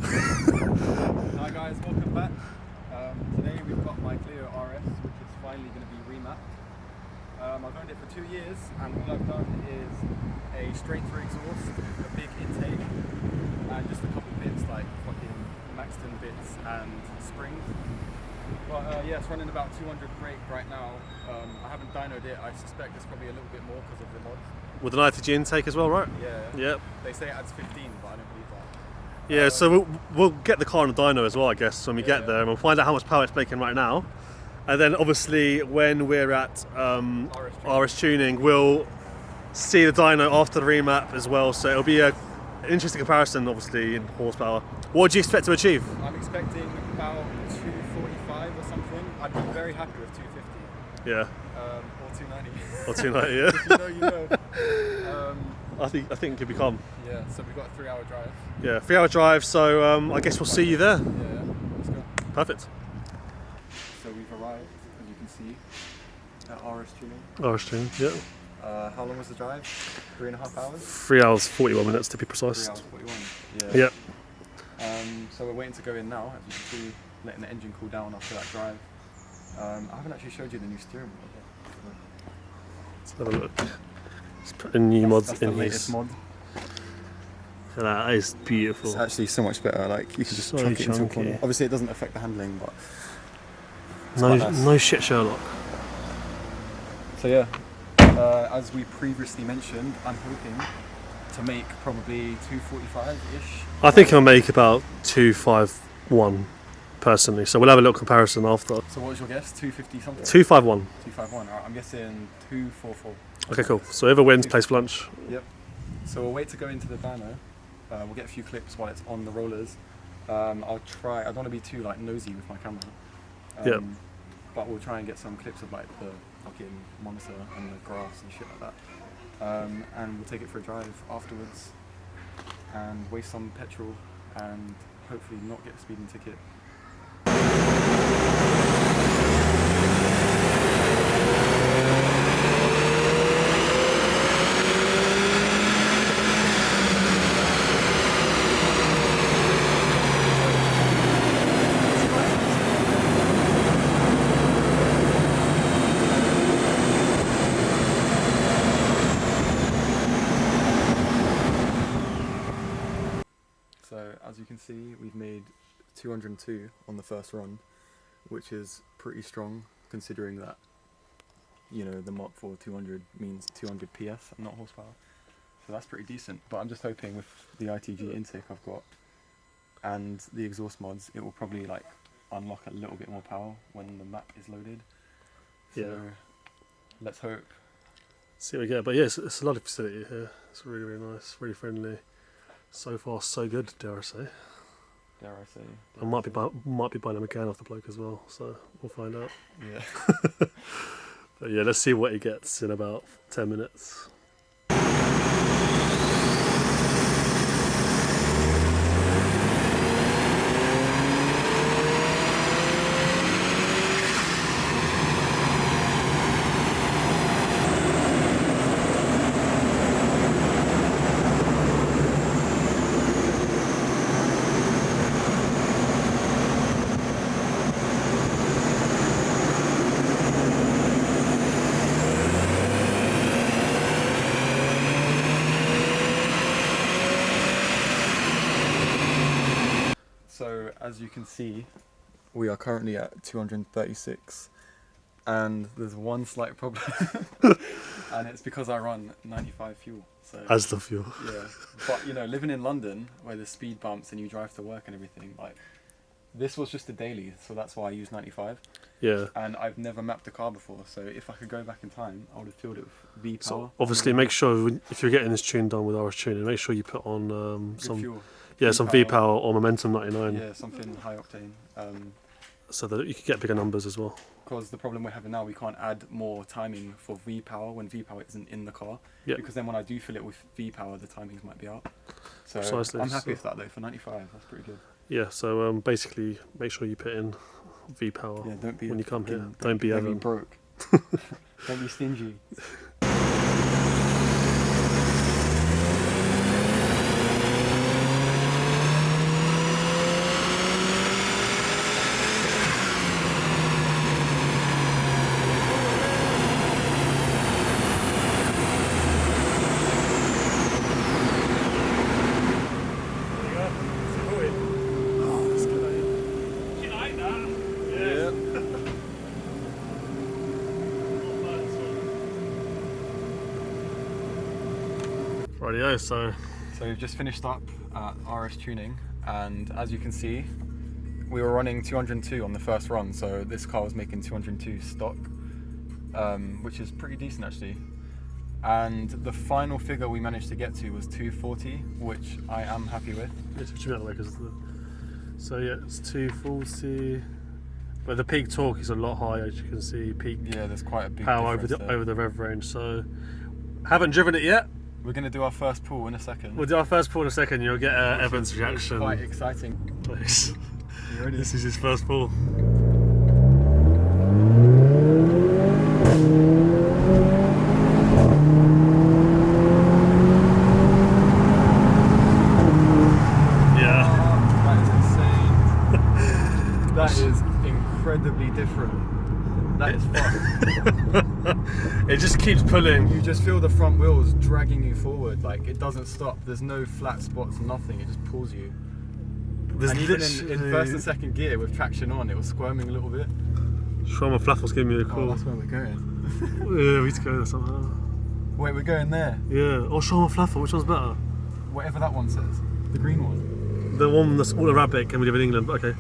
Hi guys, welcome back. Today we've got my Clio RS, which is finally going to be remapped. I've owned it for 2 years, and all I've done is a straight through exhaust, a big intake, and just a couple bits like fucking Maxton bits and springs. But yeah, it's running about 200 brake right now. I haven't dynoed it. I suspect it's probably a little bit more because of the mods. With an ITG intake as well, right? Yeah. Yep. They say it adds 15, but I don't believe that. Yeah, so we'll get the car on the dyno as well, I guess, when we get there, and we'll find out how much power it's making right now. And then obviously when we're at RS tuning, we'll see the dyno after the remap as well. So it'll be an interesting comparison, obviously, in horsepower. What do you expect to achieve? I'm expecting about 245 or something. I'd be very happy with 250. Yeah. Or 290. Or 290, yeah. If you know. I think it could become. Yeah, so we've got a 3-hour drive. Yeah, 3-hour drive, so I guess we'll see you there. Yeah, let's go. Perfect. So we've arrived, as you can see, at RS Tuning. RS tuning, yeah. How long was the drive? 3.5 hours? 3 hours, 41 minutes to be precise. 3 hours 41. Yeah. Yeah. So we're waiting to go in now, as you can see, letting the engine cool down after that drive. I haven't actually showed you the new steering wheel. Let's have a look. Let's put the new mods That's in the latest mod. That is beautiful. It's actually so much better. Like you can just So chuck it into a chunky. corner. Obviously, it doesn't affect the handling, but No shit, Sherlock. so yeah. As we previously mentioned, I'm hoping to make probably 245-ish. I think I'll make about 251 personally, so we'll have a little comparison after. So what was your guess? 250 something? 251. 251. Alright, I'm guessing 244. Okay, cool. So whoever wins pays for lunch. Yep. So we'll wait to go into the dyno. We'll get a few clips while it's on the rollers. I'll try. I don't want to be too like nosy with my camera. Yep. But we'll try and get some clips of like the fucking monitor and the grass and shit like that. And we'll take it for a drive afterwards and waste some petrol and hopefully not get a speeding ticket. So as you can see, we've made 202 on the first run, which is pretty strong considering that, you know, the Mark 4 200 means 200 PS and not horsepower. So that's pretty decent. But I'm just hoping with the ITG intake I've got and the exhaust mods, it will probably like unlock a little bit more power when the map is loaded. So Yeah. let's hope. See what we get. But yeah, it's a lovely facility here. It's really, really nice, really friendly. So far, so good, dare I say. Dare I say? I might be buying a McCann off the bloke as well, so we'll find out. Yeah. But yeah, let's see what he gets in about 10 minutes. So as you can see, we are currently at 236 and there's one slight problem and it's because I run 95 fuel. So As the fuel. yeah, but you know, living in London where there's speed bumps and you drive to work and everything, like this was just a daily, so that's why I use 95. Yeah. And I've never mapped a car before, so if I could go back in time, I would have filled it with V power. So obviously, make sure if you're getting this tune done with RS tuning, make sure you put on some fuel. some V power or Momentum 99, Yeah, something high octane. so that you can get bigger numbers as well. Because the problem we're having now, we can't add more timing for V power when V power isn't in the car. Yeah. Because then when I do fill it with V power, the timings might be out. So Precisely, I'm happy so- with that though. For 95, that's pretty good. Yeah. So basically, make sure you put in V power Yeah, don't be when a you come here. fucking- Don't be Don't Evan. be broke. Don't be stingy. suppose so. So we've just finished up at RS Tuning, and as you can see, we were running 202 on the first run, so this car was making 202 stock, which is pretty decent actually. And the final figure we managed to get to was 240, which I am happy with. So yeah, it's 240. But the peak torque is a lot higher, as you can see. Peak there's quite a big power over the rev range. So haven't driven it yet. We're going to do our first pull in a second. We'll do our first pull in a second. You'll get Evan's reaction. Quite exciting. Please. You ready? This is his first pull. That is incredibly different. That is fun. It just keeps pulling. You just feel the front wheels dragging you forward, like it doesn't stop. There's no flat spots, nothing. It just pulls you. And even in first and second gear with traction on, it was squirming a little bit. Shama Flaffle's giving me a call. Oh, that's where we're going. Yeah, we need to go there somehow. Wait, we're going there? Yeah. Or Shama Flaffle, which one's better? Whatever that one says. The green one. The one that's all Arabic and we live in England, but okay.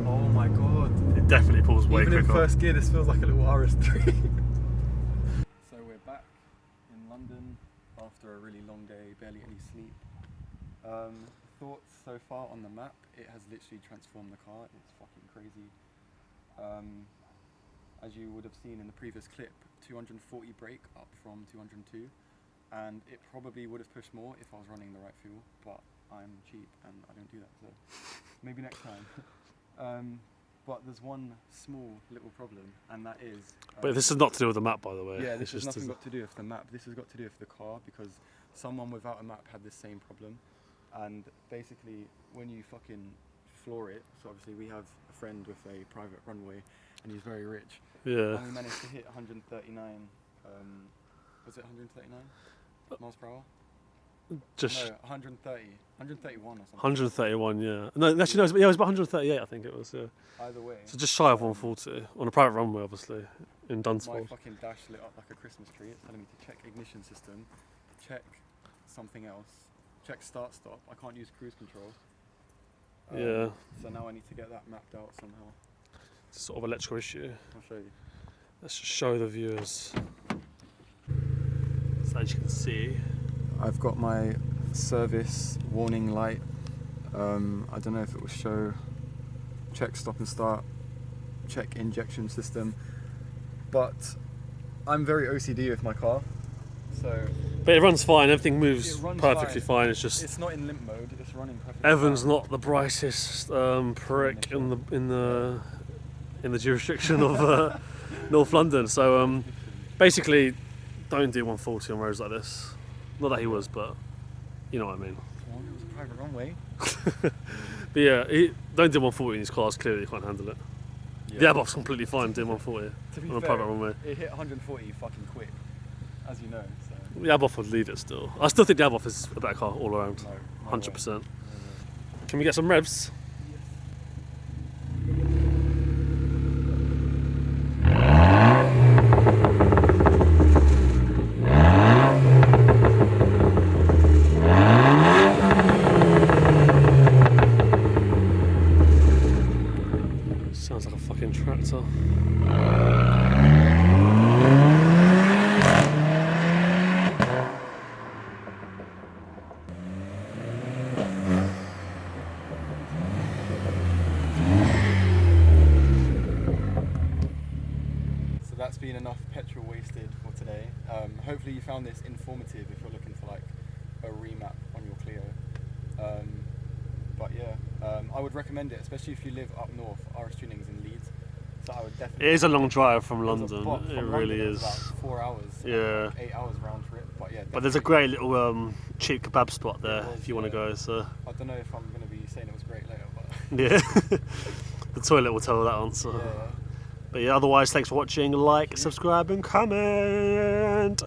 Oh my god. It definitely pulls way quicker. Even in first gear, this feels like a little RS3. So we're back in London after a really long day, barely any sleep. Thoughts so far on the map, it has literally transformed the car. It's fucking crazy. As you would have seen in the previous clip, 240 brake up from 202. And it probably would have pushed more if I was running the right fuel, but I'm cheap and I don't do that, so maybe next time. But there's one small little problem, and that is... but this is not to do with the map, by the way. Yeah, this has nothing got to do with the map. This has got to do with the car, because someone without a map had this same problem. And basically, when you fucking floor it, so obviously we have a friend with a private runway, and he's very rich. Yeah. And we managed to hit 139, was it 139 miles per hour? Just no, 130, 131 or something. 131, yeah. No, actually, no, it was about 138, I think it was, yeah. Either way. So just shy of 140, on a private runway, obviously, in My Dunsfold. fucking dash lit up like a Christmas tree. It's telling me to check ignition system, check something else, check start stop. I can't use cruise control. Yeah. So now I need to get that mapped out somehow. It's sort of electrical issue. I'll show you. Let's just show the viewers. So as you can see, I've got my service warning light. I don't know if it will show. Check stop and start, check injection system. But I'm very OCD with my car, so. but it runs fine. Everything moves runs perfectly fine. It's just it's not in limp mode. It's running perfectly. Evan's fine. not the brightest prick in the jurisdiction of North London. So basically, don't do 140 on roads like this. Not that he was, but you know what I mean. It was a private runway. But yeah, don't do 140 in these cars. Clearly, you can't handle it. Yeah. The airbox completely fine doing 140 To be on a fair, private runway. it hit 140 fucking quick, as you know. So. The Aboff would lead it still. I still think the Aboff is a better car all around. No, 100%. Can we get some revs? Sounds like a fucking tractor. That's been enough petrol wasted for today. Hopefully you found this informative if you're looking for like a remap on your Clio. But yeah, I would recommend it, especially if you live up north. RS Tuning's in Leeds, so I would definitely. It is a long drive from It was a London. bop from It London. really It was is. about 4 hours. Yeah. 8 hours round trip. But yeah. But there's a great little cheap kebab spot there was, if you want to go. So I don't know if I'm going to be saying it was great later, but. yeah, the toilet will tell that answer. Yeah. But yeah, otherwise, thanks for watching. Like, subscribe, and comment.